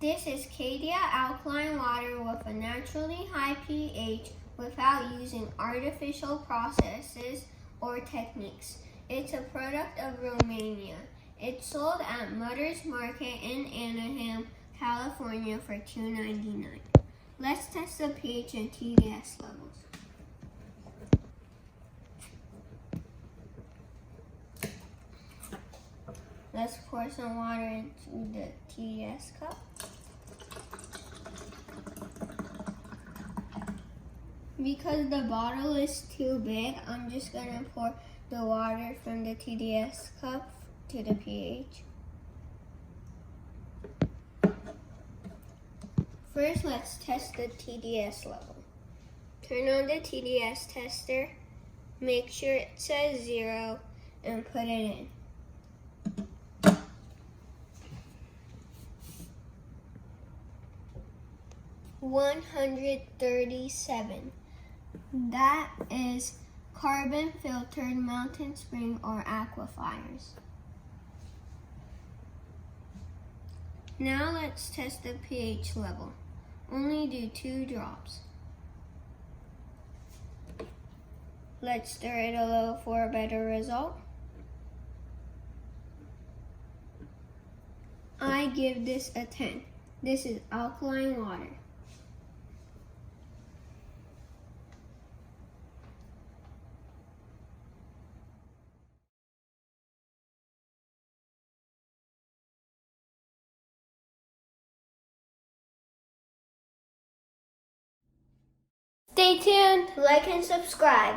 This is Cadia alkaline water with a naturally high pH without using artificial processes or techniques. It's a product of Romania. It's sold at Mother's Market in Anaheim, California for $2.99. Let's test the pH and TDS levels. Let's pour some water into the TDS cup. Because the bottle is too big, I'm just going to pour the water from the TDS cup to the pH. First, let's test the TDS level. Turn on the TDS tester, make sure it says 0, and put it in. $137. That is carbon filtered mountain spring or aquifers. Now let's test the pH level. Only do 2 drops. Let's stir it a little for a better result. I give this a 10. This is alkaline water. Stay tuned, like and subscribe.